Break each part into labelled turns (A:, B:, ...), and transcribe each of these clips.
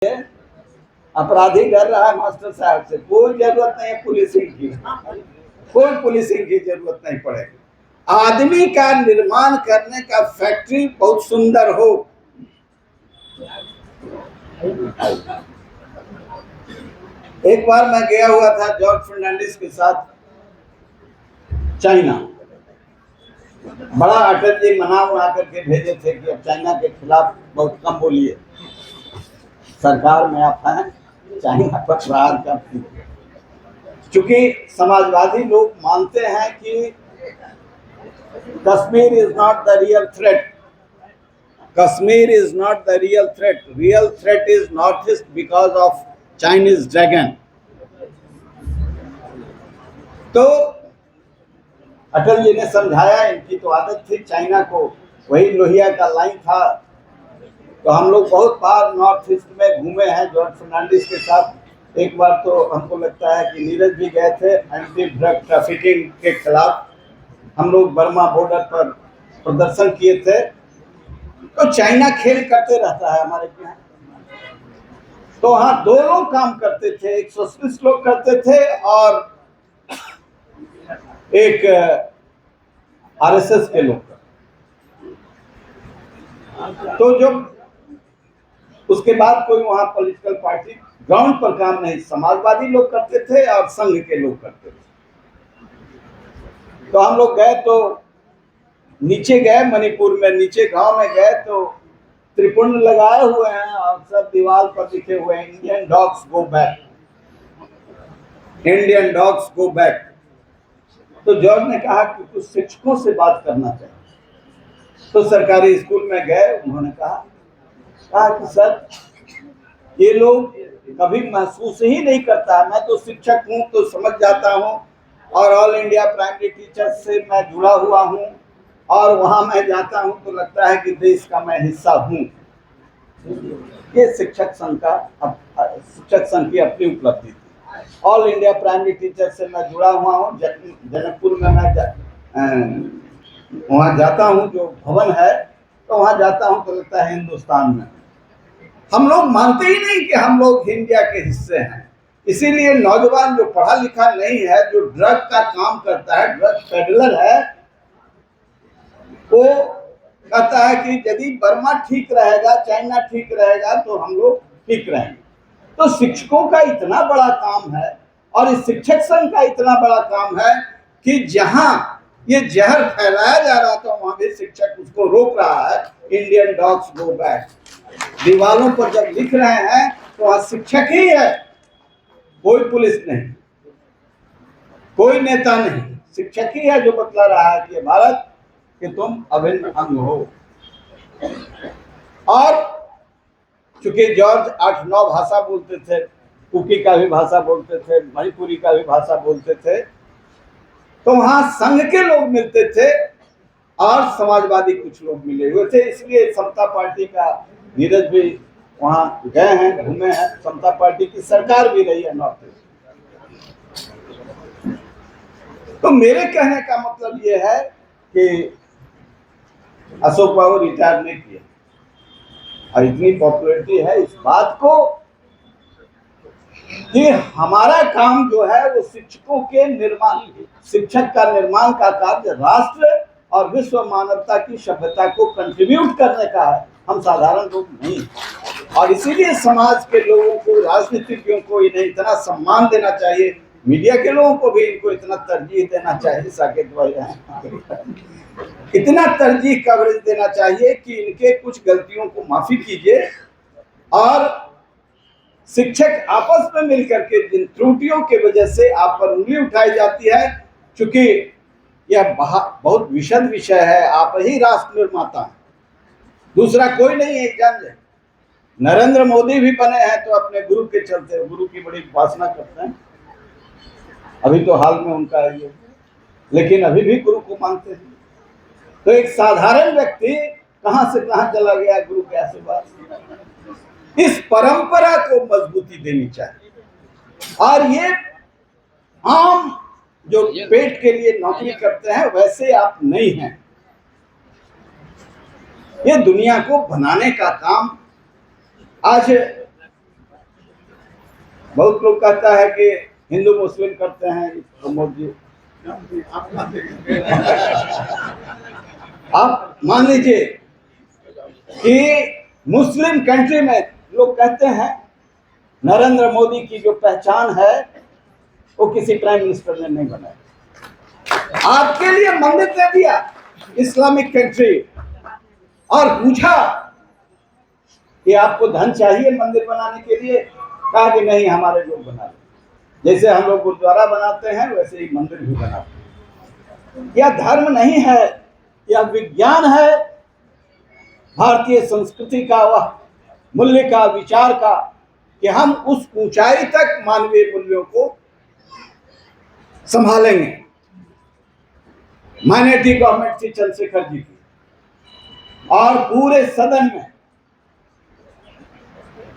A: अपराधी डर रहा है मास्टर साहब से, कोई जरूरत नहीं है पुलिसिंग की, कोई पुलिसिंग की जरूरत नहीं पड़ेगी। आदमी का निर्माण करने का फैक्ट्री बहुत सुंदर हो। एक बार मैं गया हुआ था जॉर्ज फर्नांडिस के साथ चाइना। बड़ा अटल जी मना उड़ा करके भेजे थे कि अब चाइना के खिलाफ बहुत कम बोलिए, सरकार में आप हैं, चाइना पर प्रहार करती है। चूंकि समाजवादी लोग मानते हैं कि Kashmir is not the real threat, Kashmir is not the real threat, real threat is north east because of Chinese dragon. तो अटल जी ने समझाया, इनकी तो आदत थी चाइना को, वही लोहिया का लाइन था। तो हम लोग बहुत बार नॉर्थ ईस्ट में घूमे हैं जॉर्ज फर्नांडिस के साथ। एक बार तो हमको लगता है कि नीरज भी गए थे, एंटी ड्रग ट्रैफिकिंग के खिलाफ हम लोग बर्मा बॉर्डर पर प्रदर्शन किए थे। तो चाइना खेल करते रहता है हमारे यहाँ। तो वहाँ दो लोग काम करते थे, एक सोशलिस्ट लोग करते थे और एक आरएसएस के लोग। तो जब उसके बाद कोई वहां पॉलिटिकल पार्टी ग्राउंड पर काम नहीं, समाजवादी लोग करते थे और संघ के लोग करते थे। तो हम लोग गए, तो नीचे गए मणिपुर में, नीचे गांव में गए तो त्रिपुंड लगाए हुए हैं और सब दीवार पर लिखे हुए हैं, Indian dogs go back, Indian dogs go back. तो जॉर्ज ने कहा कि कुछ शिक्षकों से बात करना चाहिए। तो सरकारी स्कूल में गए, उन्होंने कहा कि सर ये लोग कभी महसूस ही नहीं करता, मैं तो शिक्षक हूँ तो समझ जाता हूँ और ऑल इंडिया प्राइमरी टीचर्स से मैं जुड़ा हुआ हूँ और वहाँ मैं जाता हूँ तो लगता है कि देश का मैं हिस्सा हूँ। ये शिक्षक संघ की अपनी उपलब्धि थी। ऑल इंडिया प्राइमरी टीचर से मैं जुड़ा हुआ हूँ, जनकपुर में मैं वहाँ जाता हूँ, जो भवन है तो वहाँ जाता हूँ तो लगता है हिंदुस्तान में। हम लोग मानते ही नहीं कि हम लोग इंडिया के हिस्से हैं। इसीलिए नौजवान जो पढ़ा लिखा नहीं है, जो ड्रग का काम करता है, ड्रग पेडलर है, वो कहता है कि यदि बर्मा ठीक रहेगा, चाइना ठीक रहेगा तो हम लोग ठीक रहेंगे। तो शिक्षकों का इतना बड़ा काम है और इस शिक्षक संघ का इतना बड़ा काम है कि जहां ये जहर फैलाया जा रहा था वहां भी शिक्षक उसको रोक रहा है, इंडियन डॉग्स गो बैक। दीवालों पर जब लिख रहे हैं तो वहां शिक्षक ही है, कोई पुलिस नहीं, कोई नेता नहीं, शिक्षक ही है जो बतला रहा है कि भारत कि तुम अभिन्न अंग हो। और चूंकि जॉर्ज 8-9 भाषा बोलते थे, कुकी का भी भाषा बोलते थे, मणिपुरी का भी भाषा बोलते थे, तो वहां संघ के लोग मिलते थे और समाजवादी कुछ लोग मिले हुए थे। इसलिए समता पार्टी का नीरज भी वहां गए हैं, घूमे हैं। समता पार्टी की सरकार भी रही है नॉर्थ ईस्ट। तो मेरे कहने का मतलब ये है कि अशोक बाबू रिटायर नहीं किया और इतनी पॉपुलैरिटी है इस बात को कि हमारा काम जो है वो शिक्षकों के निर्माण, शिक्षक का निर्माण का कार्य राष्ट्र और विश्व मानवता की सभ्यता को कंट्रीब्यूट करने का है। हम साधारण लोग नहीं, और इसीलिए समाज के लोगों को, राजनीतिज्ञों को इन्हें इतना सम्मान देना चाहिए, मीडिया के लोगों को भी इनको इतना तरजीह देना चाहिए। साकेत भाई इतना तरजीह कवरेज देना चाहिए कि इनके कुछ गलतियों को माफी कीजिए और शिक्षक आपस में मिलकर के जिन त्रुटियों के वजह से आप पर उंगली उठाई जाती है, चूंकि यह बहुत विषद विषय है, आप ही राष्ट्र निर्माता हैं, दूसरा कोई नहीं है। जान ले, नरेंद्र मोदी भी बने हैं तो अपने गुरु के चलते, गुरु की बड़ी उपासना करते हैं। अभी तो हाल में उनका ये, लेकिन अभी भी गुरु को मानते हैं। तो एक साधारण व्यक्ति कहां से कहां चला गया गुरु के आशीर्वाद। इस परंपरा को मजबूती देनी चाहिए। और ये आम जो पेट के लिए नौकरी करते हैं वैसे आप नहीं हैं। ये दुनिया को बनाने का काम आज बहुत लोग कहता है कि हिंदू मुस्लिम करते हैं प्रमोद जी। आप मान लीजिए कि मुस्लिम कंट्री में लोग कहते हैं नरेंद्र मोदी की जो पहचान है वो किसी प्राइम मिनिस्टर ने नहीं बनाया। आपके लिए मंदिर दे दिया इस्लामिक कंट्री और पूछा कि आपको धन चाहिए मंदिर बनाने के लिए, कहा कि नहीं हमारे लोग बना ले। जैसे हम लोग गुरुद्वारा बनाते हैं वैसे ही मंदिर भी बनाते हैं। यह धर्म नहीं है, यह विज्ञान है, भारतीय संस्कृति का वह मूल्य का विचार का कि हम उस ऊंचाई तक मानवीय मूल्यों को संभालेंगे। माइनॉरिटी गवर्नमेंट थी चंद्रशेखर जी की और पूरे सदन में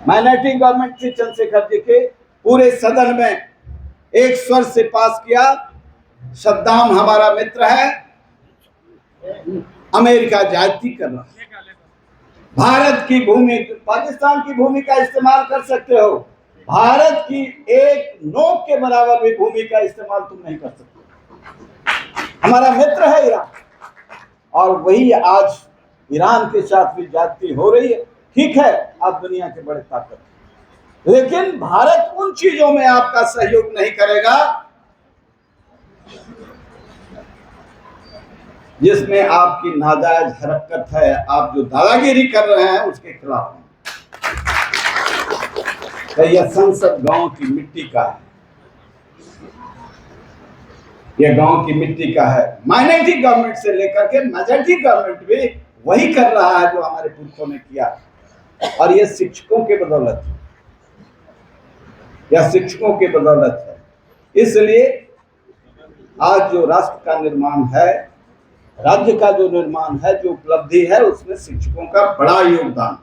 A: माइनॉरिटी गवर्नमेंट थी चंद्रशेखर जी के पूरे सदन में एक स्वर से पास किया, सद्दाम हमारा मित्र है, अमेरिका ज्यादती कर रहा है, भारत की भूमि पाकिस्तान की भूमि का इस्तेमाल कर सकते हो, भारत की एक नोक के बराबर भी भूमि का इस्तेमाल तुम नहीं कर सकते। हमारा मित्र है ईरान, और वही आज ईरान के साथ भी ज्यादती हो रही है। ठीक है, आप दुनिया के बड़े ताकत, लेकिन भारत उन चीजों में आपका सहयोग नहीं करेगा जिसमें आपकी नाजायज हरकत है। आप जो दादागिरी कर रहे हैं उसके खिलाफ यह संसद गांव की मिट्टी का है, यह गांव की मिट्टी का है। माइनॉरिटी गवर्नमेंट से लेकर के मेजॉरिटी गवर्नमेंट भी वही कर रहा है जो हमारे पुरखों ने किया, और यह शिक्षकों के बदौलत है, यह शिक्षकों के बदौलत है। इसलिए आज जो राष्ट्र का निर्माण है, राज्य का जो निर्माण है, जो उपलब्धि है, उसमें शिक्षकों का बड़ा योगदान।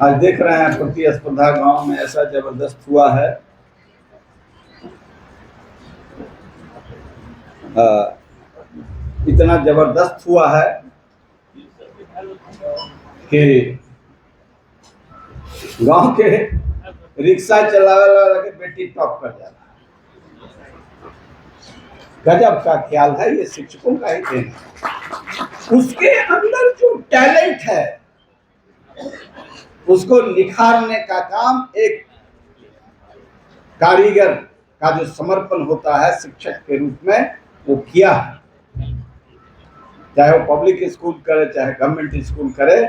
A: आज देख रहे हैं प्रतिस्पर्धा गांव में ऐसा जबरदस्त हुआ है, इतना जबरदस्त हुआ है कि गांव के रिक्शा चलाने वाला के बेटी टॉप कर जा रहा है। गजब का ख्याल है, ये शिक्षकों का ही देन है। उसके अंदर जो टैलेंट है उसको निखारने का काम एक कारीगर का जो समर्पण होता है शिक्षक के रूप में, वो किया है। चाहे वो पब्लिक स्कूल करे चाहे गवर्नमेंट स्कूल करे,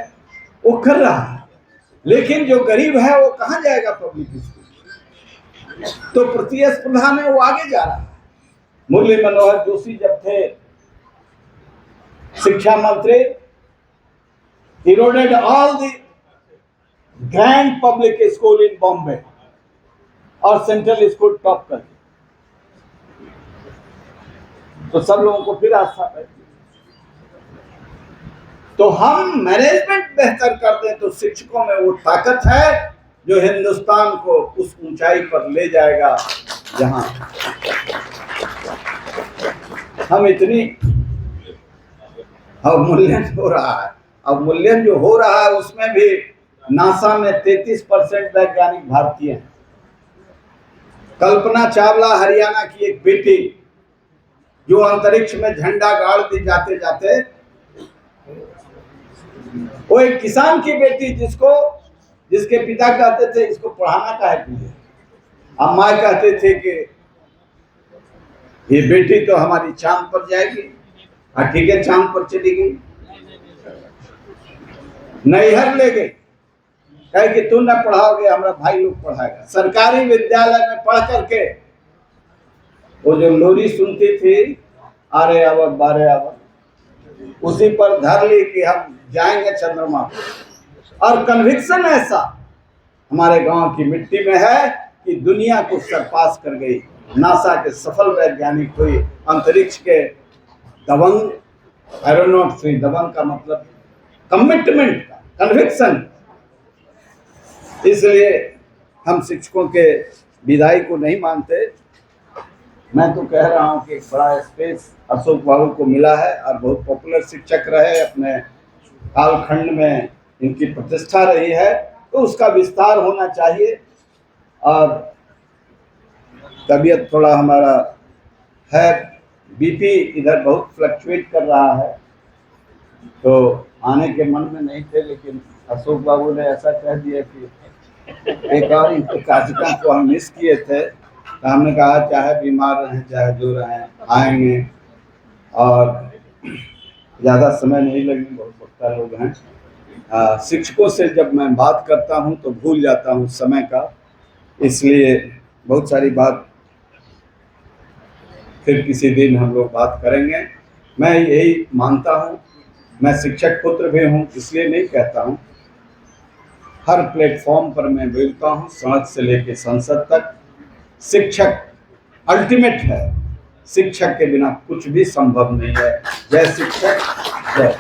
A: वो कर रहा है। लेकिन जो गरीब है वो कहाँ जाएगा पब्लिक स्कूल? तो प्रतिस्पर्धा में वो आगे जा रहा है। मुरली मनोहर जोशी जब थे शिक्षा मंत्री, he eroded all the grand public school in Bombay और सेंट्रल स्कूल टॉप कर दिया, तो सब लोगों को फिर आस्था पैदा। तो हम मैनेजमेंट बेहतर कर दें तो शिक्षकों में वो ताकत है जो हिंदुस्तान को उस ऊंचाई पर ले जाएगा जहां हम इतनी अवमूल्यन हो रहा है। अवमूल्यन जो हो रहा है उसमें भी नासा में 33% वैज्ञानिक भारतीय हैं। कल्पना चावला हरियाणा की एक बेटी जो अंतरिक्ष में झंडा गाड़ दी जाते जाते, वो एक किसान की बेटी जिसके पिता कहते थे इसको पढ़ाना का है तुझे, अब माँ कहते थे कि ये बेटी तो हमारी चांद पर जाएगी। ठीक है, चांद पर चली गई, नैहर ले गई, कहे कि तू न पढ़ाओगे, हमारा भाई लोग पढ़ाएगा। सरकारी विद्यालय में पढ़ करके वो जो लोरी सुनती थी, अरे अब बारे अब, उसी पर धर ली कि हम जाएंगे चंद्रमा पर। और कन्विक्शन ऐसा हमारे गांव की मिट्टी में है कि दुनिया को सरपास कर गई। नासा के सफल वैज्ञानिक हुए, अंतरिक्ष के दबंग एरोनॉट हुई। दबंग का मतलब कमिटमेंट का, कन्विक्शन। इसलिए हम शिक्षकों के विदाई को नहीं मानते। मैं तो कह रहा हूँ कि एक बड़ा स्पेस अशोक बाबू को मिला है और बहुत पॉपुलर शिक्षक रहे, अपने कालखंड में इनकी प्रतिष्ठा रही है। तो उसका विस्तार होना चाहिए। और तबीयत थोड़ा हमारा है, बीपी इधर बहुत फ्लक्चुएट कर रहा है, तो आने के मन में नहीं थे, लेकिन अशोक बाबू ने ऐसा कह दिया कि एक और इनके कार्यक्रम को हम मिस किए थे, तो हमने कहा चाहे बीमार रहें चाहे जो रहें आएंगे, और ज़्यादा समय नहीं लगेगा, बहुत वक्ता लोग हैं। शिक्षकों से जब मैं बात करता हूं तो भूल जाता हूं समय का, इसलिए बहुत सारी बात फिर किसी दिन हम लोग बात करेंगे। मैं यही मानता हूं, मैं शिक्षक पुत्र भी हूं, इसलिए नहीं कहता हूं, हर प्लेटफॉर्म पर मैं बोलता हूं, सड़क से लेकर संसद तक शिक्षक अल्टीमेट है, शिक्षक के बिना कुछ भी संभव नहीं है। जय शिक्षक, जय।